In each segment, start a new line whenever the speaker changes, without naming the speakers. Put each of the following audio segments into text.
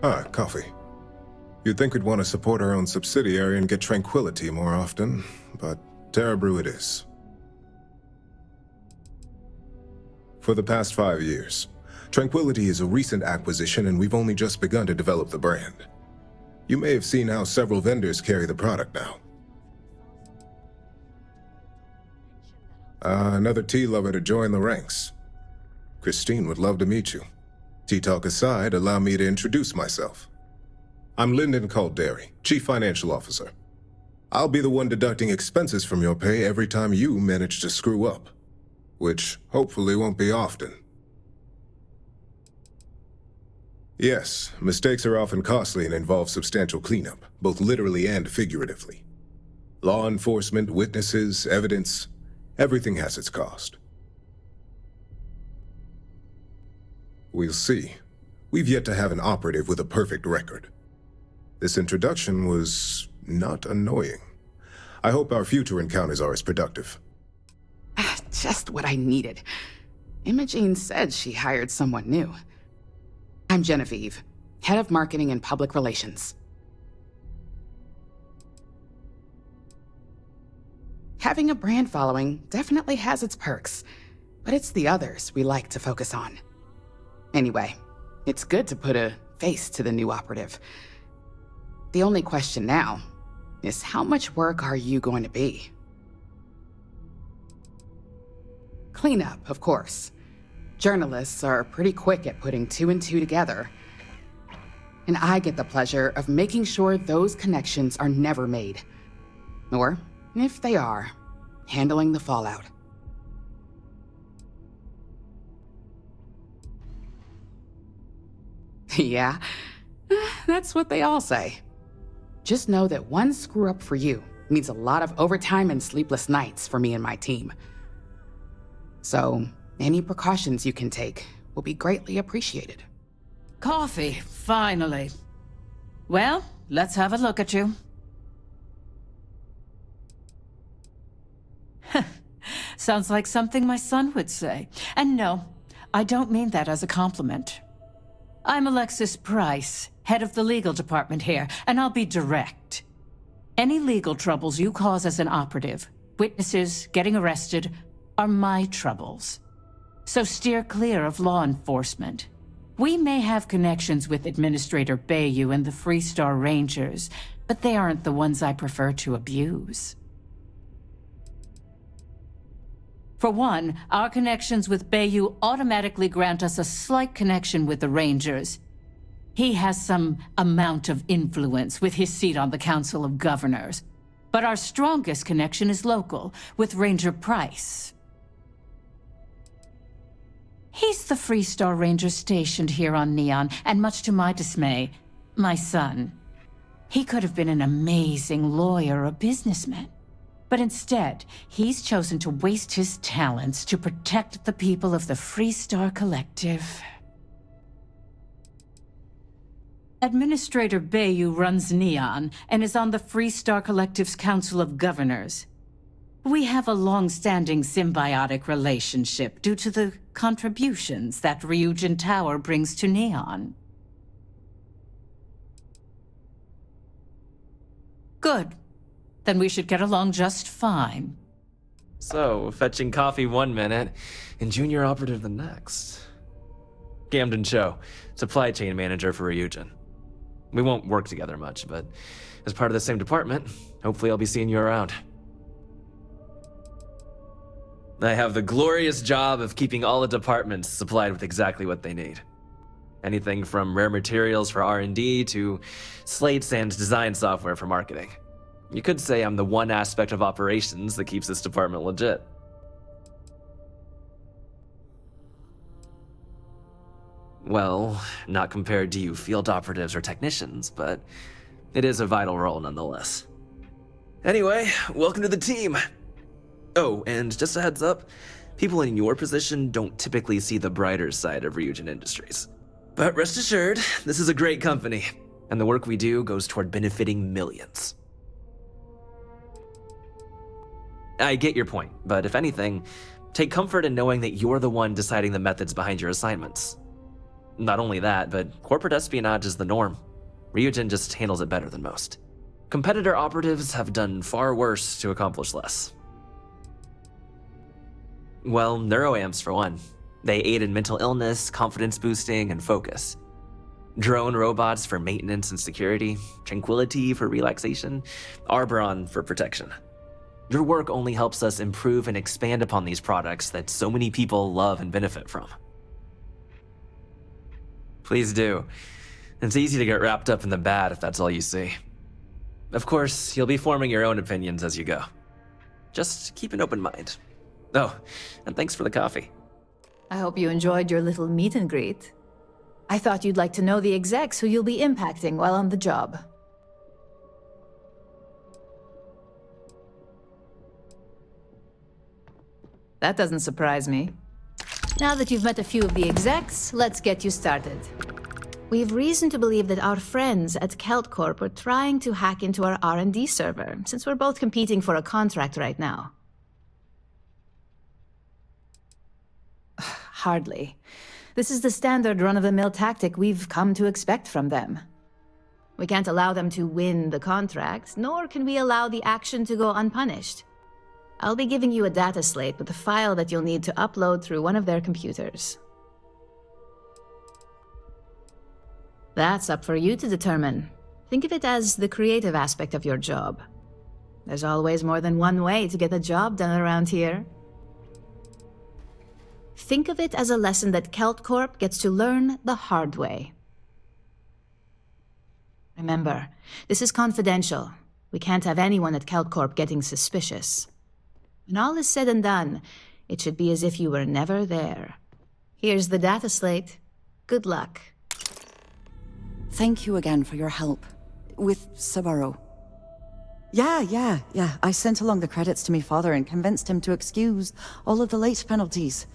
Ah, coffee. You'd think we'd want to support our own subsidiary and get tranquility more often, but Terra Brew it is. For the past 5 years, Tranquility is a recent acquisition and we've only just begun to develop the brand. You may have seen how several vendors carry the product now. Another tea lover to join the ranks. Christine would love to meet you. Tea talk aside, allow me to introduce myself. I'm Lyndon Calderi, Chief Financial Officer. I'll be the one deducting expenses from your pay every time you manage to screw up, which hopefully won't be often. Yes, mistakes are often costly and involve substantial cleanup, both literally and figuratively. Law enforcement, witnesses, evidence, everything has its cost. We'll see. We've yet to have an operative with a perfect record. This introduction was not annoying. I hope our future encounters are as productive.
Just what I needed. Imogene said she hired someone new. I'm Genevieve, Head of Marketing and Public Relations. Having a brand following definitely has its perks, but it's the others we like to focus on. Anyway, it's good to put a face to the new operative. The only question now is how much work are you going to be? Cleanup, of course. Journalists are pretty quick at putting 2 and 2 together. And I get the pleasure of making sure those connections are never made. Or, if they are, handling the fallout. Yeah, that's what they all say. Just know that one screw-up for you means a lot of overtime and sleepless nights for me and my team. So, any precautions you can take will be greatly appreciated.
Coffee, finally. Well, let's have a look at you. Sounds like something my son would say. And no, I don't mean that as a compliment. I'm Alexis Price, head of the legal department here, and I'll be direct. Any legal troubles you cause as an operative, witnesses, getting arrested, are my troubles. So steer clear of law enforcement. We may have connections with Administrator Bayou and the Freestar Rangers, but they aren't the ones I prefer to abuse. For one, our connections with Bayou automatically grant us a slight connection with the Rangers. He has some amount of influence with his seat on the Council of Governors. But our strongest connection is local, with Ranger Price. He's the Freestar Ranger stationed here on Neon, and much to my dismay, my son. He could have been an amazing lawyer or businessman. But instead, he's chosen to waste his talents to protect the people of the Freestar Collective. Administrator Bayou runs Neon and is on the Freestar Collective's Council of Governors. We have a long-standing symbiotic relationship due to the contributions that Ryujin Tower brings to Neon. Good. Then we should get along just fine.
So, fetching coffee 1 minute and junior operative the next. Gamden Cho, supply chain manager for Ryujin. We won't work together much, but as part of the same department, hopefully I'll be seeing you around. I have the glorious job of keeping all the departments supplied with exactly what they need. Anything from rare materials for R&D to slates and design software for marketing. You could say I'm the one aspect of operations that keeps this department legit. Well, not compared to you field operatives or technicians, but it is a vital role nonetheless. Anyway, welcome to the team. Oh, and just a heads up, people in your position don't typically see the brighter side of Ryujin Industries. But rest assured, this is a great company, and the work we do goes toward benefiting millions. I get your point, but if anything, take comfort in knowing that you're the one deciding the methods behind your assignments. Not only that, but corporate espionage is the norm. Ryujin just handles it better than most. Competitor operatives have done far worse to accomplish less. Well, neuroamps for one. They aid in mental illness, confidence boosting, and focus. Drone robots for maintenance and security, tranquility for relaxation, Arboron for protection. Your work only helps us improve and expand upon these products that so many people love and benefit from. Please do. It's easy to get wrapped up in the bad if that's all you see. Of course, you'll be forming your own opinions as you go. Just keep an open mind. Oh, and thanks for the coffee.
I hope you enjoyed your little meet and greet. I thought you'd like to know the execs who you'll be impacting while on the job. That doesn't surprise me. Now that you've met a few of the execs, let's get you started. We've reason to believe that our friends at Kelt Corp are trying to hack into our R&D server, since we're both competing for a contract right now. Hardly. This is the standard run-of-the-mill tactic we've come to expect from them. We can't allow them to win the contract, nor can we allow the action to go unpunished. I'll be giving you a data slate with a file that you'll need to upload through one of their computers. That's up for you to determine. Think of it as the creative aspect of your job. There's always more than one way to get the job done around here. Think of it as a lesson that Kelt Corp gets to learn the hard way. Remember, this is confidential. We can't have anyone at Kelt Corp getting suspicious. When all is said and done, it should be as if you were never there. Here's the data slate. Good luck.
Thank you again for your help. With Saburo. Yeah. I sent along the credits to my father and convinced him to excuse all of the late penalties.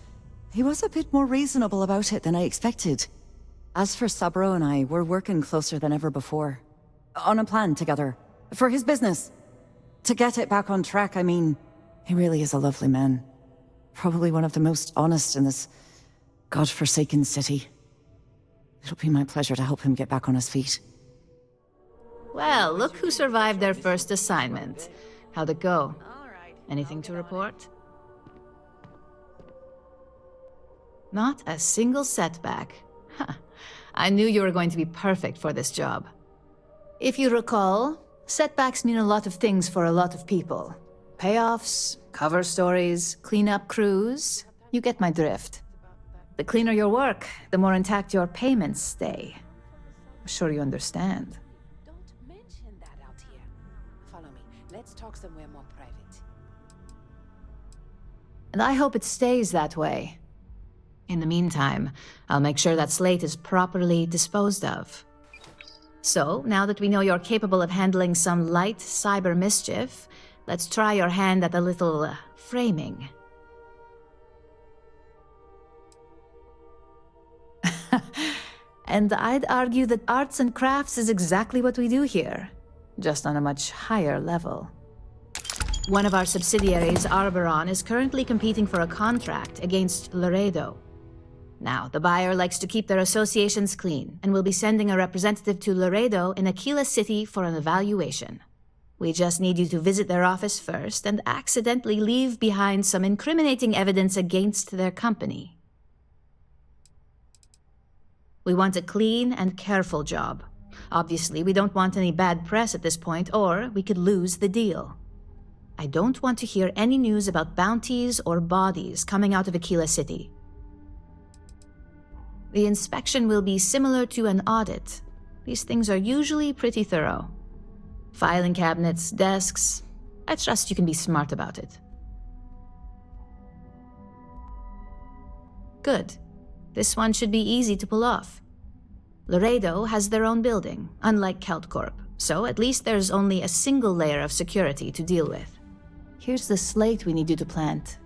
He was a bit more reasonable about it than I expected. As for Saburo and I, we're working closer than ever before. On a plan together. For his business. To get it back on track, I mean, he really is a lovely man. Probably one of the most honest in this godforsaken city. It'll be my pleasure to help him get back on his feet.
Well, look who survived their first assignment. How'd it go? Anything to report? Not a single setback. Huh. I knew you were going to be perfect for this job. If you recall, setbacks mean a lot of things for a lot of people. Payoffs, cover stories, cleanup crews. You get my drift. The cleaner your work, the more intact your payments stay. I'm sure you understand.
Don't mention that out here. Follow me. Let's talk somewhere more private.
And I hope it stays that way. In the meantime, I'll make sure that slate is properly disposed of. So, now that we know you're capable of handling some light cyber mischief, let's try your hand at a little framing. And I'd argue that arts and crafts is exactly what we do here, just on a much higher level. One of our subsidiaries, Arboron, is currently competing for a contract against Laredo. Now, the buyer likes to keep their associations clean, and will be sending a representative to Laredo in Aquila City for an evaluation. We just need you to visit their office first and accidentally leave behind some incriminating evidence against their company. We want a clean and careful job. Obviously, we don't want any bad press at this point, or we could lose the deal. I don't want to hear any news about bounties or bodies coming out of Aquila City. The inspection will be similar to an audit. These things are usually pretty thorough. Filing cabinets, desks. I trust you can be smart about it. Good. This one should be easy to pull off. Laredo has their own building, unlike Kelt Corp, so at least there's only a single layer of security to deal with. Here's the slate we need you to plant.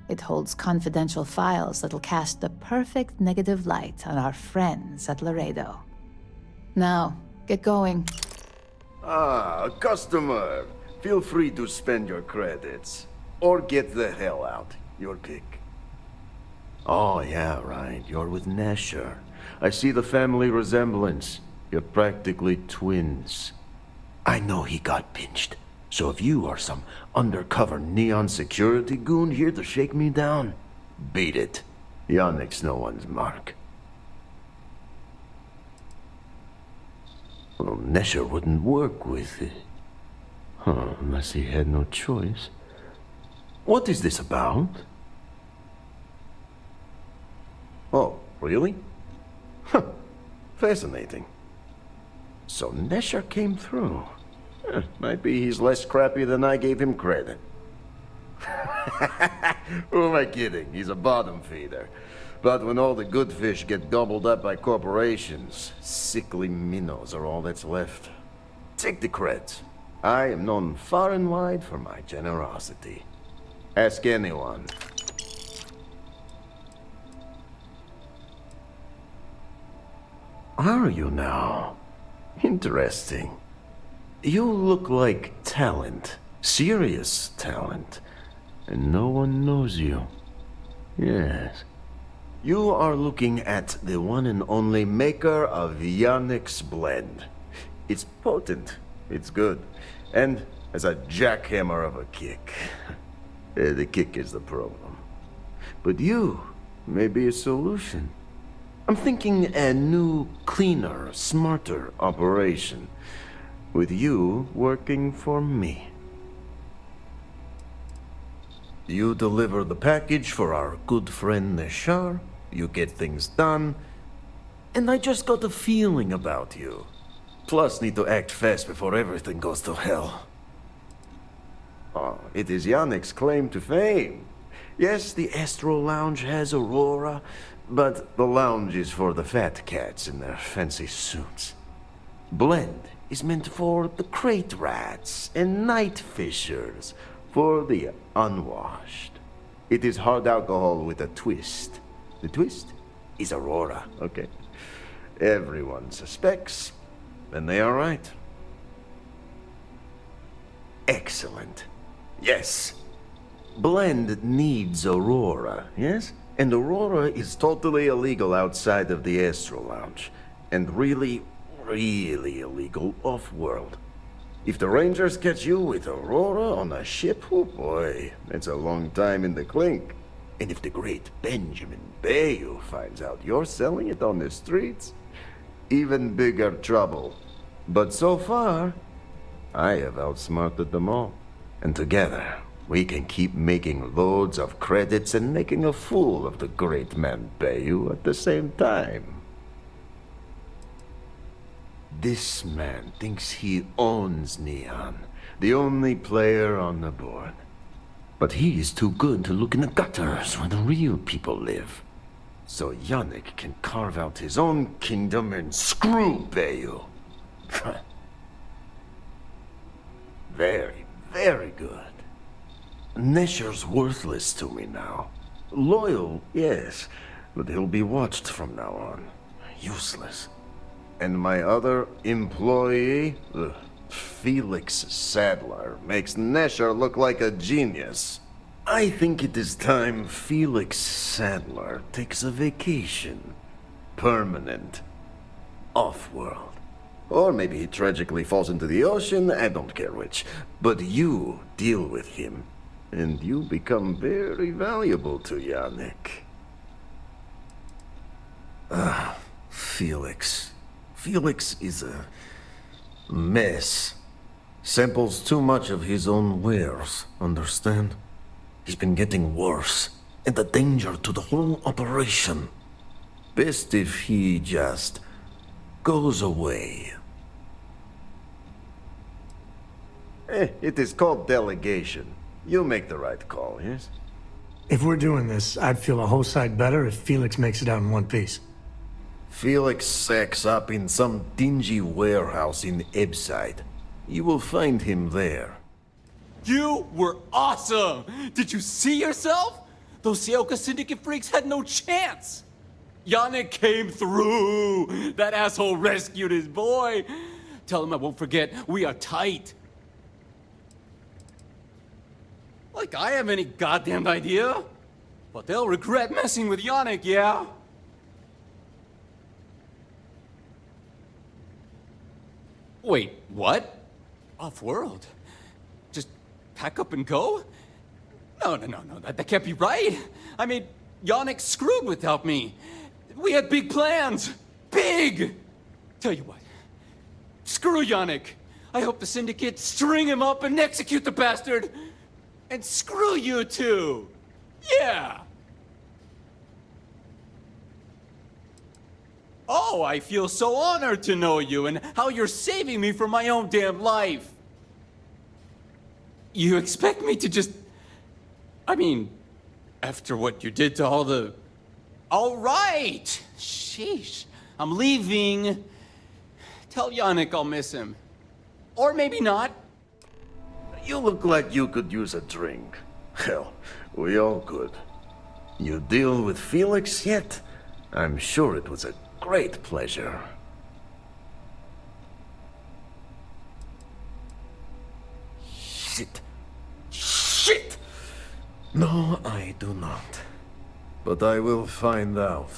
It holds confidential files that'll cast the perfect negative light on our friends at Laredo. Now, get going.
Ah, a customer. Feel free to spend your credits. Or get the hell out. Your pick. Oh, yeah, right. You're with Nesher. I see the family resemblance. You're practically twins. I know he got pinched. So if you are some undercover neon security goon here to shake me down, beat it. Yannick's no one's mark. Well, Nesher wouldn't work with it. Huh, unless he had no choice. What is this about? Oh, really? Huh, fascinating. So Nesher came through. Might be he's less crappy than I gave him credit. Who am I kidding? He's a bottom feeder. But when all the good fish get gobbled up by corporations, sickly minnows are all that's left. Take the creds. I am known far and wide for my generosity. Ask anyone. Are you now? Interesting. You look like talent. Serious talent. And no one knows you. Yes. You are looking at the one and only maker of Yannick's blend. It's potent. It's good. And has a jackhammer of a kick. The kick is the problem. But you may be a solution. I'm thinking a new, cleaner, smarter operation. With you working for me. You deliver the package for our good friend Neshar, you get things done, and I just got a feeling about you. Plus need to act fast before everything goes to hell. Oh, it is Yannick's claim to fame. Yes, the Astro Lounge has Aurora, but the lounge is for the fat cats in their fancy suits. Blend is meant for the crate rats and night fishers, for the unwashed. It is hard alcohol with a twist. The twist is Aurora, okay? Everyone suspects, and they are right. Excellent. Yes. Blend needs Aurora, yes? And Aurora is totally illegal outside of the Astro Lounge. And really, really illegal off-world. If the Rangers catch you with Aurora on a ship, oh boy, that's a long time in the clink. And if the great Benjamin Bayou finds out you're selling it on the streets, even bigger trouble. But so far, I have outsmarted them all. And together, we can keep making loads of credits and making a fool of the great man Bayou at the same time. This man thinks he owns Neon, the only player on the board. But he is too good to look in the gutters where the real people live. So Yannick can carve out his own kingdom and screw Bayou. Very, very good. Nesher's worthless to me now. Loyal, yes, but he'll be watched from now on. Useless. And my other employee, Felix Sadler, makes Nesher look like a genius. I think it is time Felix Sadler takes a vacation. Permanent. Off-world. Or maybe he tragically falls into the ocean, I don't care which. But you deal with him, and you become very valuable to Yannick. Felix. Felix is a mess. Samples too much of his own wares, understand? He's been getting worse, and a danger to the whole operation. Best if he just goes away. It is called delegation. You make the right call, yes?
If we're doing this, I'd feel a whole side better if Felix makes it out in one piece.
Felix sacks up in some dingy warehouse in Ebside. You will find him there.
You were awesome! Did you see yourself? Those Seoka Syndicate freaks had no chance! Yannick came through! That asshole rescued his boy! Tell him I won't forget, we are tight! Like I have any goddamn idea? But they'll regret messing with Yannick, yeah? Wait, what? Off-world? Just pack up and go? No, that can't be right. I mean, Yannick screwed without me. We had big plans. Big! Tell you what. Screw Yannick. I hope the Syndicate string him up and execute the bastard. And screw you too. Yeah! Oh, I feel so honored to know you and how you're saving me from my own damn life. You expect me to just... I mean, after what you did to all the... All right! Sheesh. I'm leaving. Tell Yannick I'll miss him. Or maybe not.
You look like you could use a drink. Hell, we all could. You deal with Felix yet? I'm sure it was a great pleasure. Shit! No, I do not. But I will find out.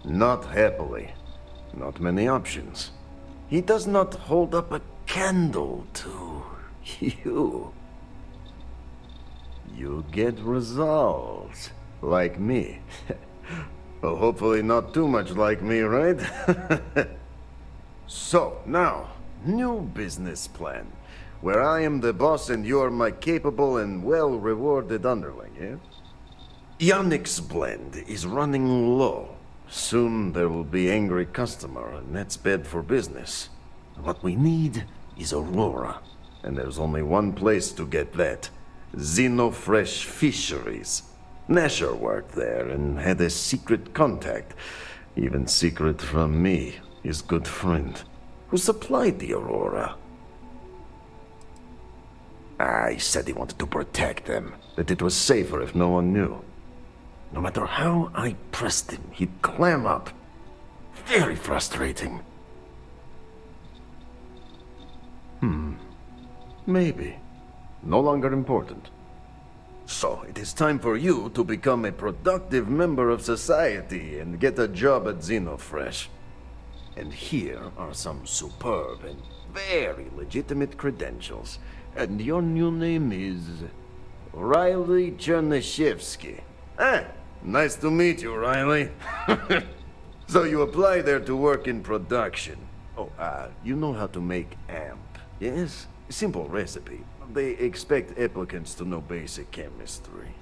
Not happily. Not many options. He does not hold up a candle to you. You get results. Like me. Well, hopefully not too much like me, right? So, now, new business plan. Where I am the boss and you're my capable and well-rewarded underling, yeah? Yannick's blend is running low. Soon there will be angry customer, and that's bad for business. What we need is Aurora. And there's only one place to get that. Xenofresh Fisheries. Nasher worked there and had a secret contact. Even secret from me, his good friend, who supplied the Aurora. He said he wanted to protect them, that it was safer if no one knew. No matter how I pressed him, he'd clam up. Very frustrating. Maybe. No longer important. So, it is time for you to become a productive member of society and get a job at Xenofresh. And here are some superb and very legitimate credentials. And your new name is... Riley Chernyshevsky. Nice to meet you, Riley. So you apply there to work in production. Oh, you know how to make amp, yes? Simple recipe. They expect applicants to know basic chemistry.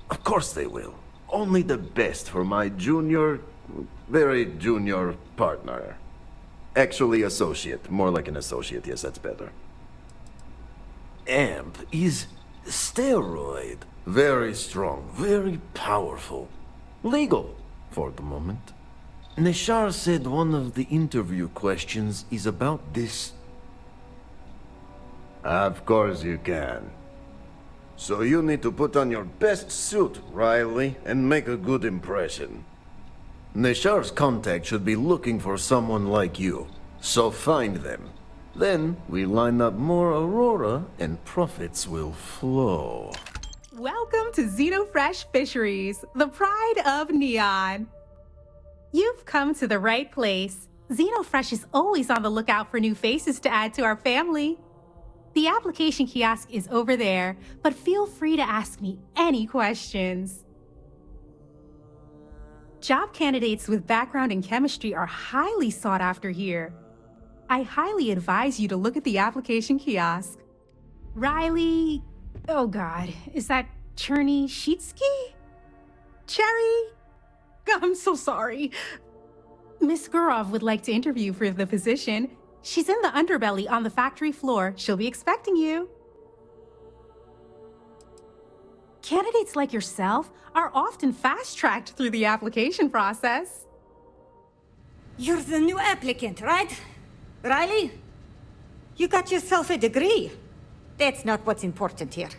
Of course they will. Only the best for my junior, very junior partner. Actually associate. More like an associate, yes, that's better. Amp is steroid. Very strong, very powerful. Legal, for the moment. Neshar said one of the interview questions is about this. Of course you can. So you need to put on your best suit, Riley, and make a good impression. Neshar's contact should be looking for someone like you. So find them. Then we line up more Aurora and profits will flow.
Welcome to Xenofresh Fisheries, the pride of Neon. You've come to the right place. Xenofresh is always on the lookout for new faces to add to our family. The application kiosk is over there, but feel free to ask me any questions. Job candidates with background in chemistry are highly sought after here. I highly advise you to look at the application kiosk. Riley... Oh god, is that Chernyshevsky? Cherry? I'm so sorry. Miss Gurov would like to interview for the position. She's in the underbelly on the factory floor. She'll be expecting you. Candidates like yourself are often fast-tracked through the application process.
You're the new applicant, right? Riley? You got yourself a degree. That's not what's important here.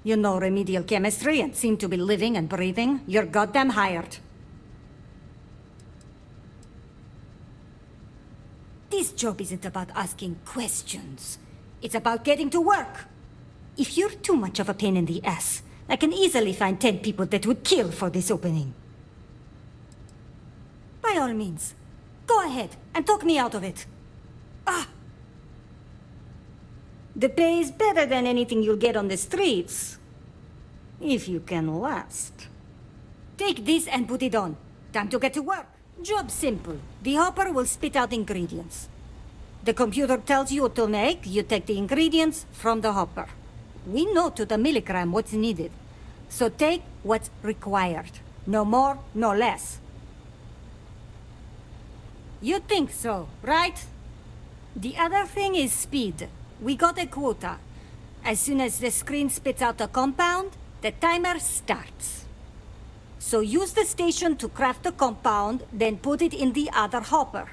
You know remedial chemistry and seem to be living and breathing. You're goddamn hired. This job isn't about asking questions. It's about getting to work. If you're too much of a pain in the ass, I can easily find 10 people that would kill for this opening. By all means. Go ahead and talk me out of it. Ah! The pay is better than anything you'll get on the streets. If you can last. Take this and put it on. Time to get to work. Job simple. The hopper will spit out ingredients. The computer tells you what to make, you take the ingredients from the hopper. We know to the milligram what's needed. So take what's required. No more, no less. You think so, right? The other thing is speed. We got a quota. As soon as the screen spits out a compound, the timer starts. So use the station to craft the compound, then put it in the other hopper.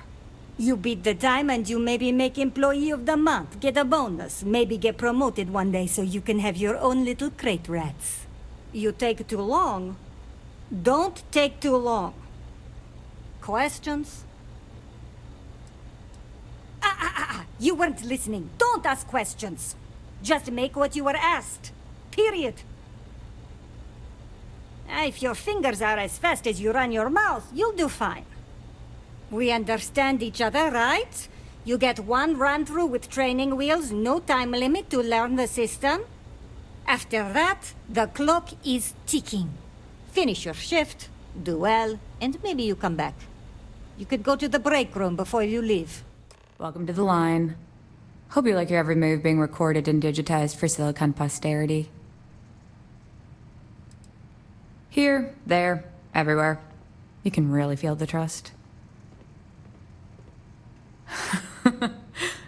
You beat the time and you maybe make Employee of the Month, get a bonus, maybe get promoted one day so you can have your own little crate rats. You take too long. Don't take too long. Questions? You weren't listening. Don't ask questions. Just make what you were asked. Period. If your fingers are as fast as you run your mouth, you'll do fine. We understand each other, right? You get one run-through with training wheels, no time limit to learn the system. After that, the clock is ticking. Finish your shift, do well, and maybe you come back. You could go to the break room before you leave.
Welcome to the line. Hope you like your every move being recorded and digitized for Silicon posterity. Here, there, everywhere. You can really feel the trust.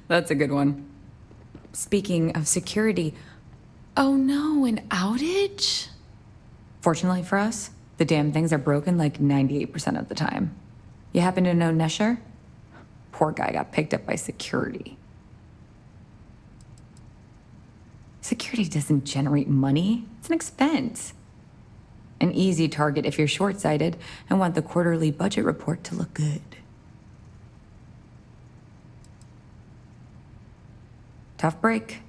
That's a good one. Speaking of security, oh no, an outage? Fortunately for us, the damn things are broken like 98% of the time. You happen to know Nesher? Poor guy got picked up by security. Security doesn't generate money. It's an expense. An easy target if you're short-sighted and want the quarterly budget report to look good. Tough break.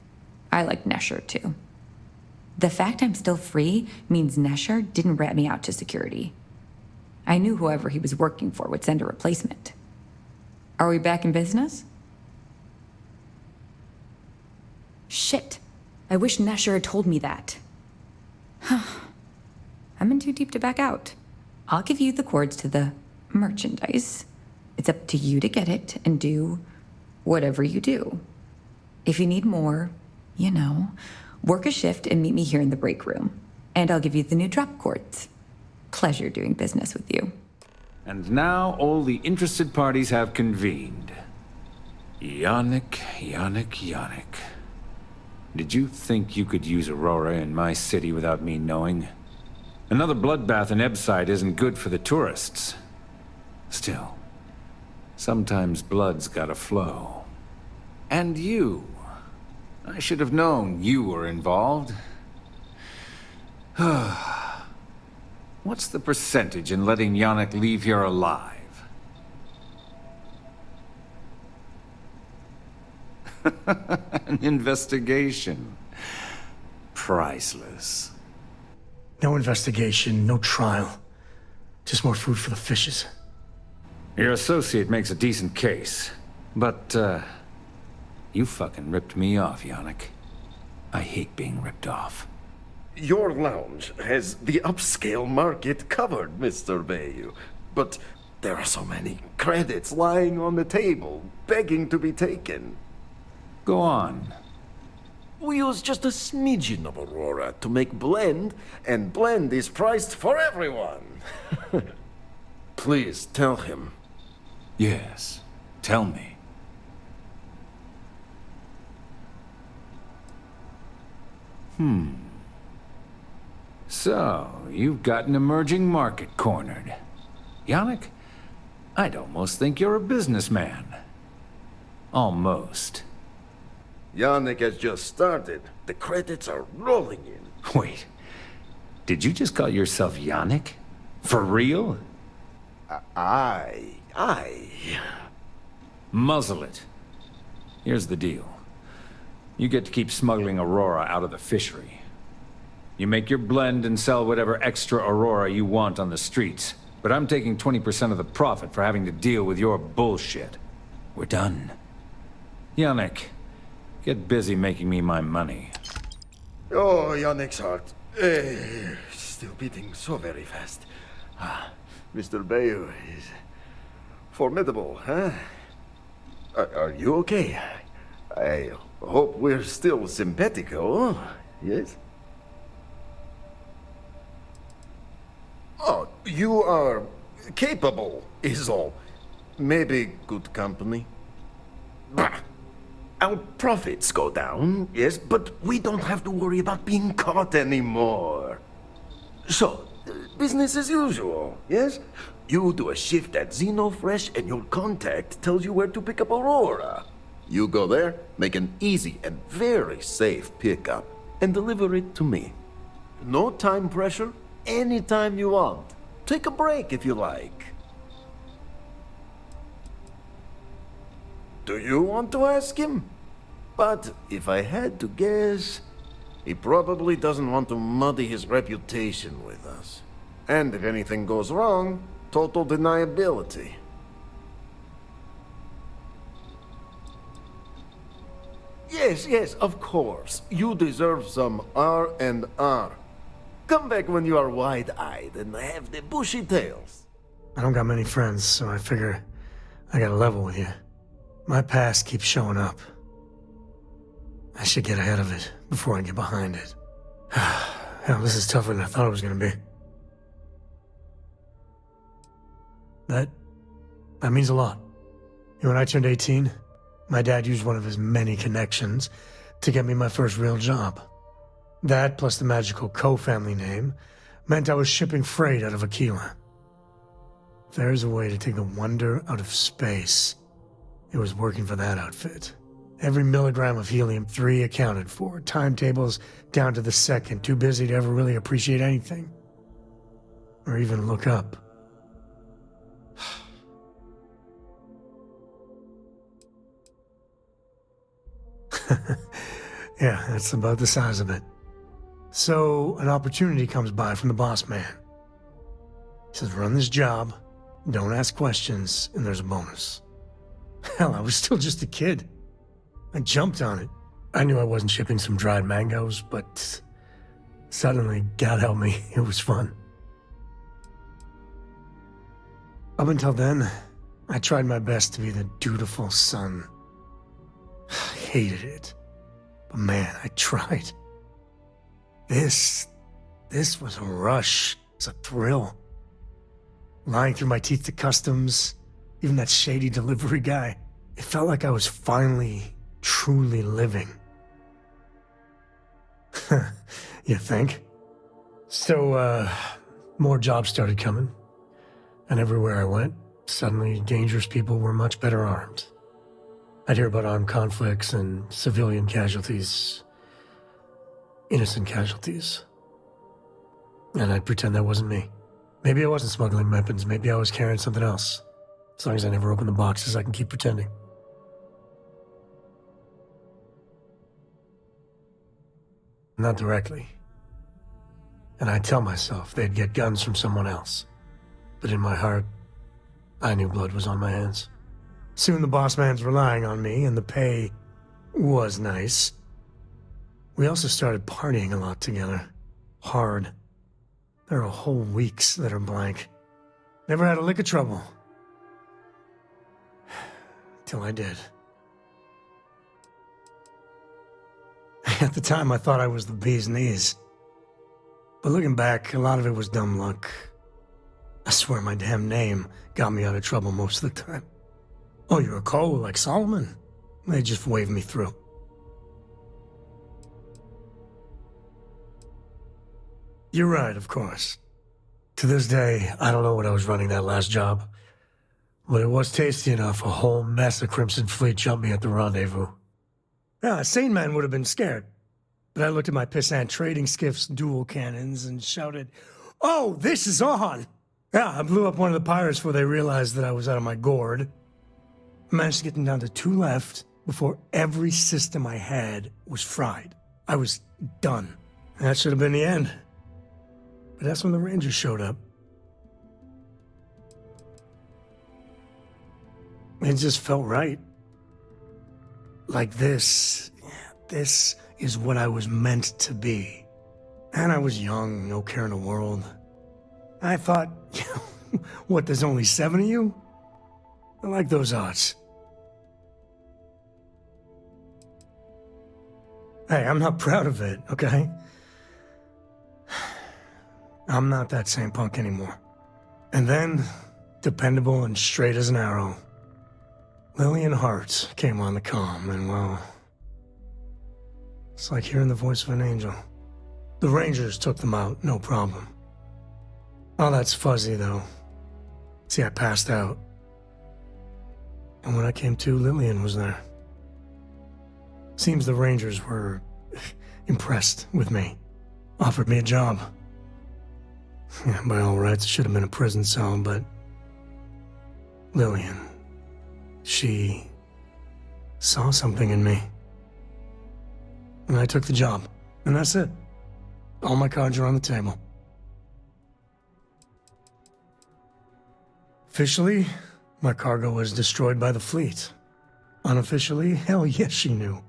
I like Nesher too. The fact I'm still free means Nesher didn't rat me out to security. I knew whoever he was working for would send a replacement. Are we back in business? Shit. I wish Nesher had told me that. I'm in too deep to back out. I'll give you the cords to the merchandise. It's up to you to get it and do whatever you do. If you need more, you know, work a shift and meet me here in the break room. And I'll give you the new drop cords. Pleasure doing business with you.
And now all the interested parties have convened. Yannick. Did you think you could use Aurora in my city without me knowing? Another bloodbath in Ebside isn't good for the tourists. Still, sometimes blood's gotta flow. And you. I should have known you were involved. What's the percentage in letting Yannick leave here alive? An investigation. Priceless.
No investigation, no trial. Just more food for the fishes.
Your associate makes a decent case, but, you fucking ripped me off, Yannick. I hate being ripped off.
Your lounge has the upscale market covered, Mr. Bayou. But there are so many credits lying on the table, begging to be taken.
Go on.
We use just a smidgen of Aurora to make blend, and blend is priced for everyone. Please tell him.
Yes, tell me. So, you've got an emerging market cornered. Yannick, I'd almost think you're a businessman. Almost.
Yannick has just started. The credits are rolling in.
Wait, did you just call yourself Yannick? For real?
I...
Muzzle it. Here's the deal. You get to keep smuggling Aurora out of the fishery. You make your blend and sell whatever extra Aurora you want on the streets. but I'm taking 20% of the profit for having to deal with your bullshit. We're done. Yannick, get busy making me my money.
Oh, Yannick's heart. Still beating so very fast. Mr. Bayou is formidable, huh? Are you okay? I hope we're still simpatico, yes? Oh, you are capable, is all. Maybe good company. Bah. Our profits go down, yes, but we don't have to worry about being caught anymore. So, business as usual, yes? You do a shift at Xenofresh and your contact tells you where to pick up Aurora. You go there, make an easy and very safe pickup, and deliver it to me. No time pressure, anytime you want. Take a break if you like. Do you want to ask him? But if I had to guess, he probably doesn't want to muddy his reputation with us. And if anything goes wrong, total deniability. Yes, of course. You deserve some R&R. Come back when you are wide-eyed and have the bushy tails.
I don't got many friends, so I figure I gotta level with you. My past keeps showing up. I should get ahead of it before I get behind it. Hell, this is tougher than I thought it was gonna be. That means a lot. When I turned 18, my dad used one of his many connections to get me my first real job. That, plus the magical co-family name, meant I was shipping freight out of Aquila. If there's a way to take the wonder out of space, it was working for that outfit. Every milligram of helium-3 accounted for, timetables down to the second, too busy to ever really appreciate anything. Or even look up. Yeah, that's about the size of it. So, an opportunity comes by from the boss man. He says, run this job, don't ask questions, and there's a bonus. Hell, I was still just a kid. I jumped on it. I knew I wasn't shipping some dried mangoes, but suddenly, God help me, it was fun. Up until then, I tried my best to be the dutiful son. I hated it. But man, I tried. This was a rush. It's a thrill. Lying through my teeth to customs, even that shady delivery guy. It felt like I was finally, truly living. You think? So, more jobs started coming. And everywhere I went, suddenly dangerous people were much better armed. I'd hear about armed conflicts and civilian casualties. Innocent casualties. And I'd pretend that wasn't me. Maybe I wasn't smuggling weapons, maybe I was carrying something else. As long as I never open the boxes, I can keep pretending. Not directly. And I'd tell myself they'd get guns from someone else. But in my heart, I knew blood was on my hands. Soon the boss man's relying on me, and the pay was nice. We also started partying a lot together. Hard. There are whole weeks that are blank. Never had a lick of trouble. Till I did. At the time, I thought I was the bee's knees. But looking back, a lot of it was dumb luck. I swear my damn name got me out of trouble most of the time. Oh, you're a Cole like Solomon? They just waved me through. You're right, of course. To this day, I don't know what I was running that last job. But it was tasty enough, a whole mess of Crimson Fleet jumped me at the rendezvous. Yeah, a sane man would have been scared. But I looked at my pissant trading skiff's dual cannons and shouted, "Oh, this is on!" Yeah, I blew up one of the pirates before they realized that I was out of my gourd. I managed to get them down to 2 left before every system I had was fried. I was done. And that should have been the end. But that's when the Rangers showed up. It just felt right. Like this is what I was meant to be. And I was young, no care in the world. I thought, what, there's only 7 of you? I like those odds. Hey, I'm not proud of it, okay? I'm not that same punk anymore. And then, dependable and straight as an arrow, Lillian Hart came on the comm, and well, it's like hearing the voice of an angel. The Rangers took them out, no problem. Oh, that's fuzzy, though. See, I passed out. And when I came to, Lillian was there. Seems the Rangers were impressed with me. Offered me a job. Yeah, by all rights, it should have been a prison cell, but Lillian, she saw something in me. And I took the job. And that's it. All my cards are on the table. Officially, my cargo was destroyed by the fleet. Unofficially, hell yes, she knew.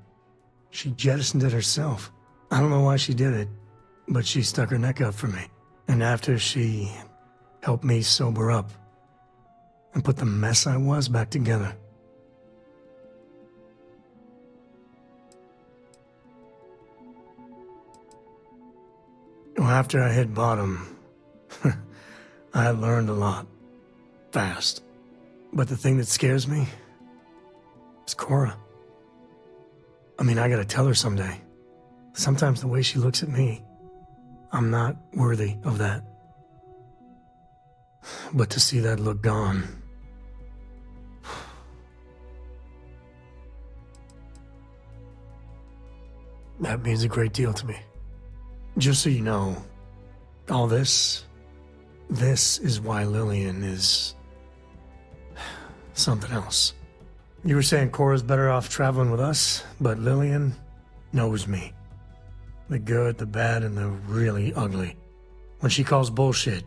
She jettisoned it herself. I don't know why she did it, but she stuck her neck out for me. And after she helped me sober up and put the mess I was back together. Well, after I hit bottom, I learned a lot. Fast. But the thing that scares me is Cora. I mean, I gotta tell her someday. Sometimes the way she looks at me, I'm not worthy of that. But to see that look gone... that means a great deal to me. Just so you know, all this is why Lillian is... something else. You were saying Cora's better off traveling with us, but Lillian knows me. The good, the bad, and the really ugly. When she calls bullshit,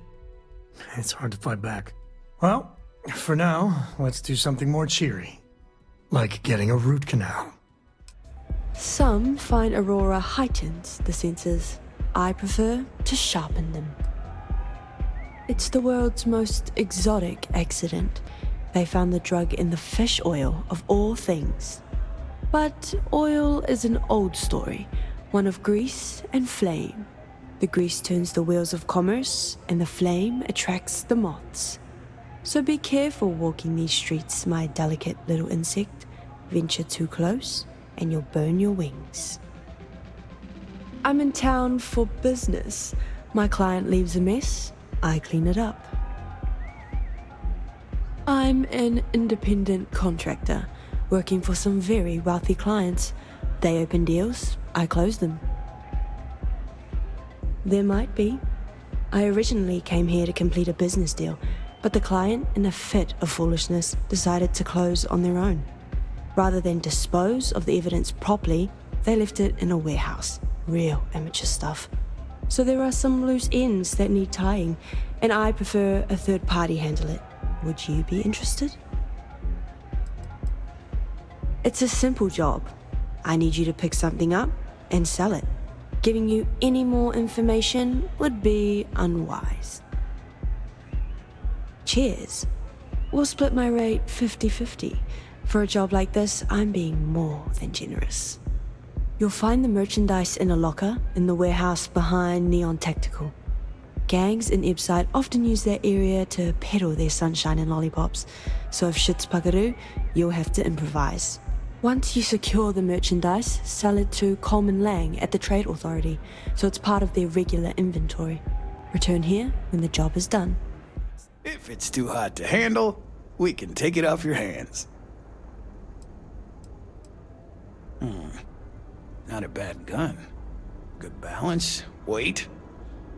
it's hard to fight back. Well, for now, let's do something more cheery. Like getting a root canal.
Some find Aurora heightens the senses. I prefer to sharpen them. It's the world's most exotic accident. They found the drug in the fish oil of all things. But oil is an old story, one of grease and flame. The grease turns the wheels of commerce, and the flame attracts the moths. So be careful walking these streets, my delicate little insect. Venture too close, and you'll burn your wings. I'm in town for business. My client leaves a mess, I clean it up. I'm an independent contractor, working for some very wealthy clients. They open deals, I close them. There might be. I originally came here to complete a business deal, but the client, in a fit of foolishness, decided to close on their own. Rather than dispose of the evidence properly, they left it in a warehouse. Real amateur stuff. So there are some loose ends that need tying, and I prefer a third party handle it. Would you be interested? It's a simple job. I need you to pick something up and sell it. Giving you any more information would be unwise. Cheers. We'll split my rate 50-50. For a job like this, I'm being more than generous. You'll find the merchandise in a locker in the warehouse behind Neon Tactical. Gangs in Ibside often use that area to peddle their sunshine and lollipops, so if shit's puckaroo, you'll have to improvise. Once you secure the merchandise, sell it to Coleman Lang at the Trade Authority, so it's part of their regular inventory. Return here when the job is done.
If it's too hot to handle, we can take it off your hands. Not a bad gun. Good balance, weight.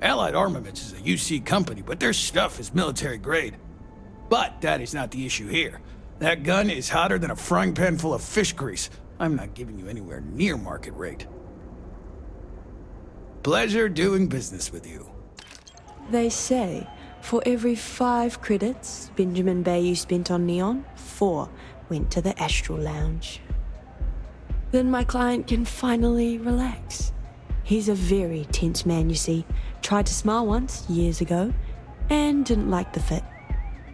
Allied Armaments is a UC company, but their stuff is military grade. But that is not the issue here. That gun is hotter than a frying pan full of fish grease. I'm not giving you anywhere near market rate. Pleasure doing business with you.
They say For every 5 credits Benjamin Bayou spent on Neon, 4 went to the Astral Lounge. Then my client can finally relax. He's a very tense man, you see. Tried to smile once, years ago, and didn't like the fit.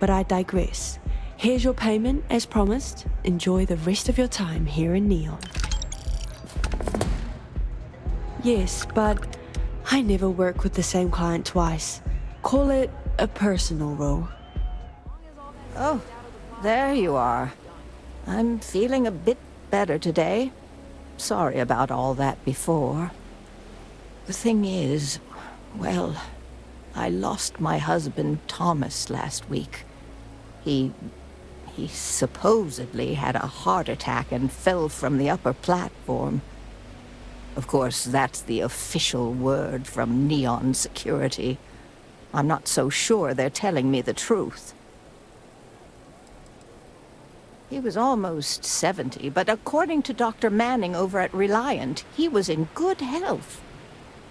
But I digress. Here's your payment, as promised. Enjoy the rest of your time here in Neon. Yes, but I never work with the same client twice. Call it a personal role.
Oh, there you are. I'm feeling a bit better today. Sorry about all that before. The thing is, well, I lost my husband Thomas last week. He supposedly had a heart attack and fell from the upper platform. Of course, that's the official word from Neon Security. I'm not so sure they're telling me the truth. He was almost 70, but according to Dr. Manning over at Reliant, he was in good health.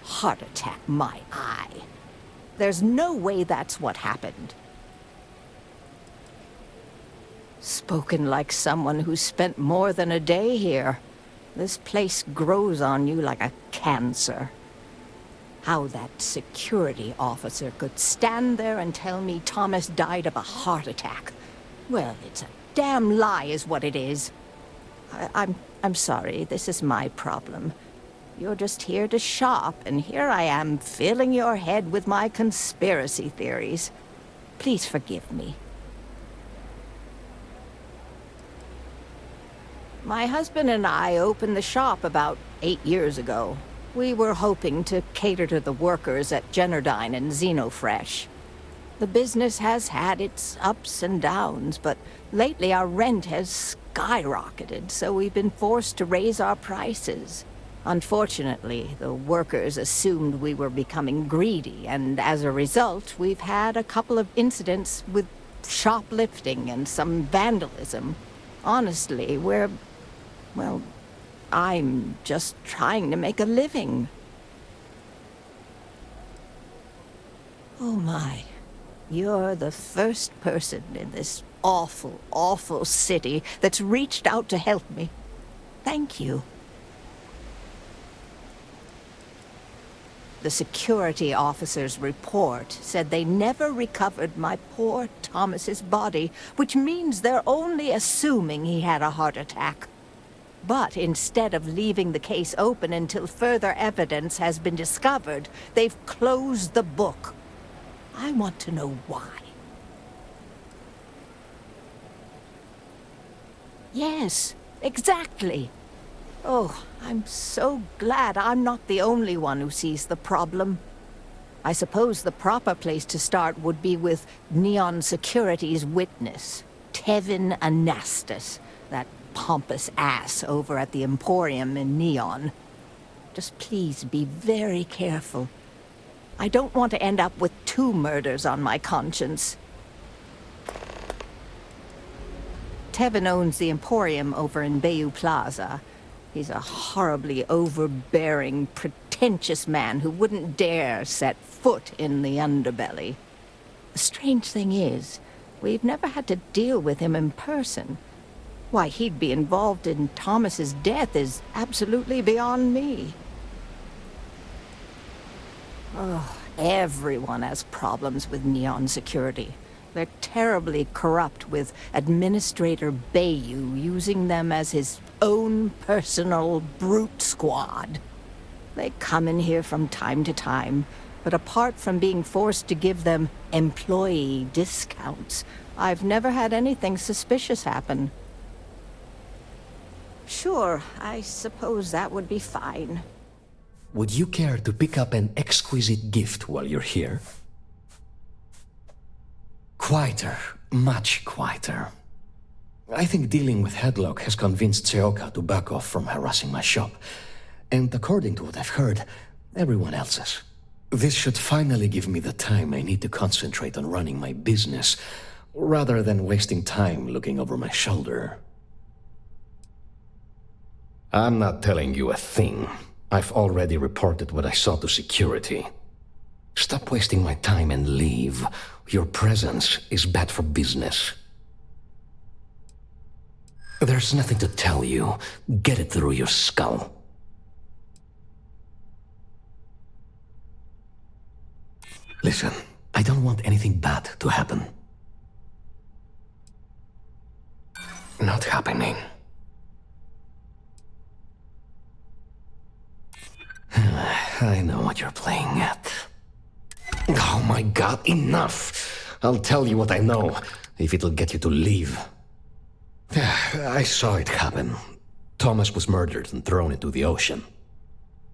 Heart attack, my eye. There's no way that's what happened. Spoken like someone who spent more than a day here. This place grows on you like a cancer. How that security officer could stand there and tell me Thomas died of a heart attack. Well, it's a damn lie is what it is. I'm sorry, this is my problem. You're just here to shop, and here I am filling your head with my conspiracy theories. Please forgive me. My husband and I opened the shop about 8 years ago. We were hoping to cater to the workers at Generdyne and Xenofresh. The business has had its ups and downs, but lately our rent has skyrocketed, so we've been forced to raise our prices. Unfortunately, the workers assumed we were becoming greedy, and as a result, we've had a couple of incidents with shoplifting and some vandalism. Honestly, well, I'm just trying to make a living. Oh my, you're the first person in this awful, awful city that's reached out to help me. Thank you. The security officer's report said they never recovered my poor Thomas's body, which means they're only assuming he had a heart attack. But instead of leaving the case open until further evidence has been discovered, they've closed the book. I want to know why. Yes, exactly. Oh, I'm so glad I'm not the only one who sees the problem. I suppose the proper place to start would be with Neon Security's witness, Tevin Anastas, that pompous ass over at the Emporium in Neon. Just please be very careful. I don't want to end up with 2 murders on my conscience. Tevin owns the Emporium over in Bayou Plaza. He's a horribly overbearing, pretentious man who wouldn't dare set foot in the underbelly. The strange thing is, we've never had to deal with him in person. Why he'd be involved in Thomas's death is absolutely beyond me. Oh, everyone has problems with Neon Security. They're terribly corrupt with Administrator Bayou using them as his own personal brute squad. They come in here from time to time, but apart from being forced to give them employee discounts, I've never had anything suspicious happen. Sure, I suppose that would be fine.
Would you care to pick up an exquisite gift while you're here? Quieter, much quieter. I think dealing with Headlock has convinced Seoka to back off from harassing my shop. And according to what I've heard, everyone else's. This should finally give me the time I need to concentrate on running my business, rather than wasting time looking over my shoulder. I'm not telling you a thing. I've already reported what I saw to security. Stop wasting my time and leave. Your presence is bad for business. There's nothing to tell you. Get it through your skull. Listen, I don't want anything bad to happen. Not happening. I know what you're playing at. Oh my god, enough! I'll tell you what I know, if it'll get you to leave. I saw it happen. Thomas was murdered and thrown into the ocean.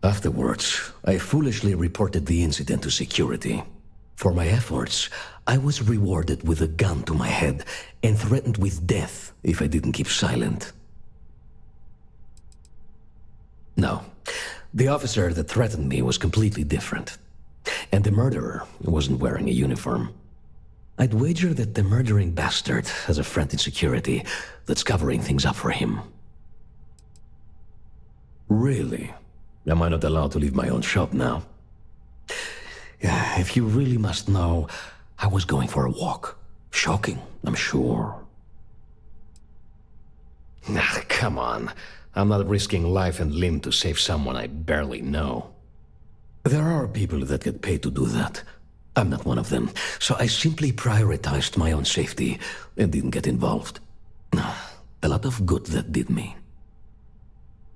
Afterwards, I foolishly reported the incident to security. For my efforts, I was rewarded with a gun to my head and threatened with death if I didn't keep silent. No, the officer that threatened me was completely different. And the murderer wasn't wearing a uniform. I'd wager that the murdering bastard has a friend in security that's covering things up for him. Really? Am I not allowed to leave my own shop now? Yeah, if you really must know, I was going for a walk. Shocking, I'm sure. Come on. I'm not risking life and limb to save someone I barely know. There are people that get paid to do that. I'm not one of them, so I simply prioritized my own safety and didn't get involved. A lot of good that did me.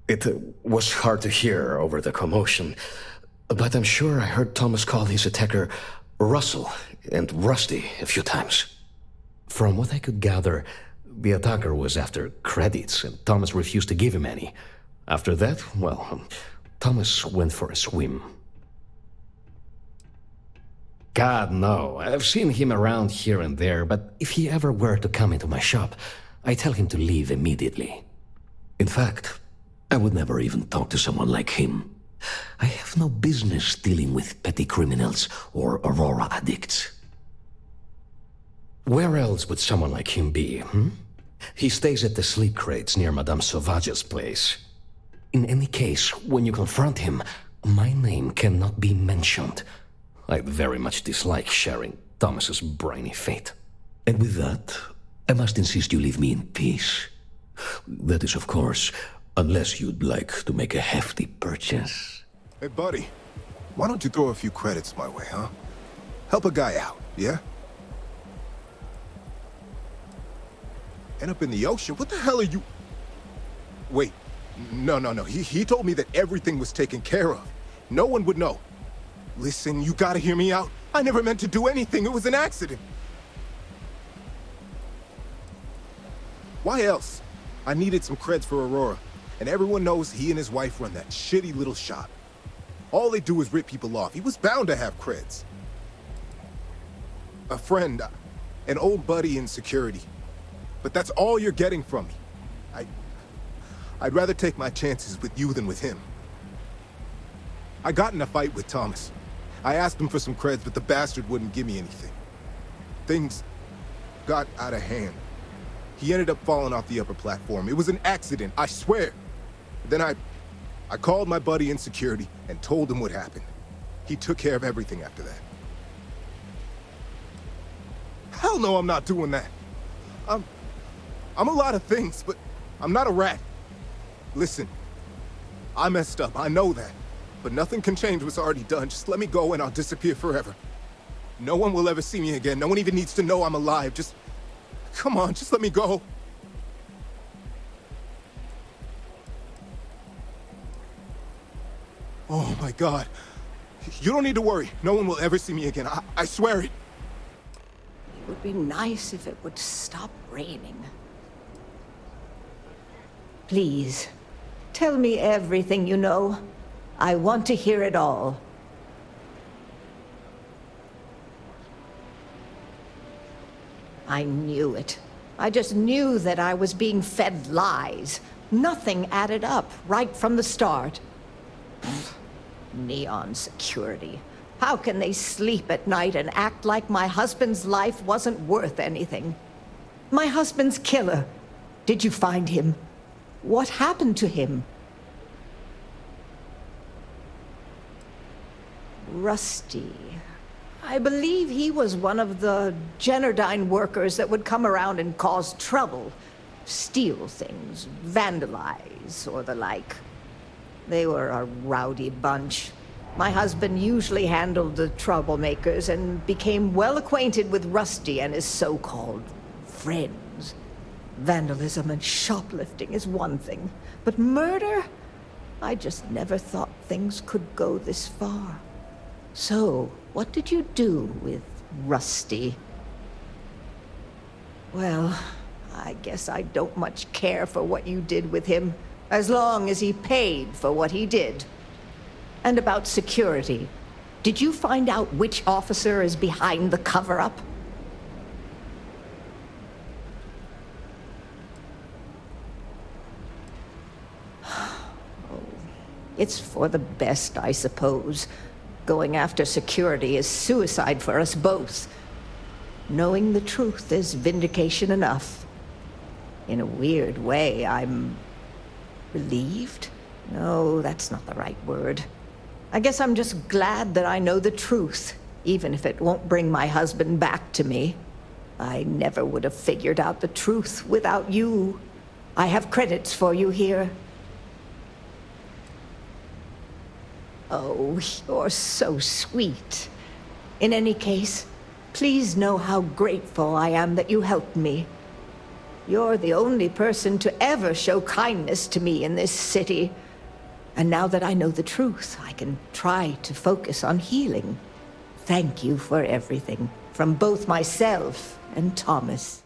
It was hard to hear over the commotion, but I'm sure I heard Thomas call his attacker Russell and Rusty a few times. From what I could gather, the attacker was after credits, and Thomas refused to give him any. After that, well, Thomas went for a swim. God, no. I've seen him around here and there, but if he ever were to come into my shop, I tell him to leave immediately. In fact, I would never even talk to someone like him. I have no business dealing with petty criminals or Aurora addicts. Where else would someone like him be, He stays at the sleep crates near Madame Sauvage's place. In any case, when you confront him, my name cannot be mentioned. I very much dislike sharing Thomas's briny fate. And with that, I must insist you leave me in peace. That is, of course, unless you'd like to make a hefty purchase.
Hey, buddy. Why don't you throw a few credits my way, huh? Help a guy out, yeah? End up in the ocean? What the hell are you... Wait. No. He told me that everything was taken care of. No one would know. Listen, you gotta hear me out. I never meant to do anything. It was an accident. Why else? I needed some creds for Aurora, and everyone knows he and his wife run that shitty little shop. All they do is rip people off. He was bound to have creds. A friend, an old buddy in security. But that's all you're getting from me. I'd rather take my chances with you than with him. I got in a fight with Thomas. I asked him for some creds, but the bastard wouldn't give me anything. Things got out of hand. He ended up falling off the upper platform. It was an accident, I swear. Then I called my buddy in security and told him what happened. He took care of everything after that. Hell no, I'm not doing that. I'm a lot of things, but I'm not a rat. Listen, I messed up, I know that. But nothing can change what's already done. Just let me go and I'll disappear forever. No one will ever see me again. No one even needs to know I'm alive. Just... come on, just let me go. Oh my God. You don't need to worry. No one will ever see me again. I swear it.
It would be nice if it would stop raining. Please, tell me everything you know. I want to hear it all. I knew it. I just knew that I was being fed lies. Nothing added up right from the start. Neon security. How can they sleep at night and act like my husband's life wasn't worth anything? My husband's killer. Did you find him? What happened to him? Rusty. I believe he was one of the Generdyne workers that would come around and cause trouble. Steal things, vandalize, or the like. They were a rowdy bunch. My husband usually handled the troublemakers and became well acquainted with Rusty and his so-called friends. Vandalism and shoplifting is one thing, but murder? I just never thought things could go this far. So, what did you do with Rusty? Well, I guess I don't much care for what you did with him, as long as he paid for what he did. And about security, did you find out which officer is behind the cover-up? It's for the best, I suppose. Going after security is suicide for us both. Knowing the truth is vindication enough. In a weird way, I'm relieved? No, that's not the right word. I guess I'm just glad that I know the truth, even if it won't bring my husband back to me. I never would have figured out the truth without you. I have credits for you here. Oh, you're so sweet. In any case, please know how grateful I am that you helped me. You're the only person to ever show kindness to me in this city. And now that I know the truth, I can try to focus on healing. Thank you for everything, from both myself and Thomas.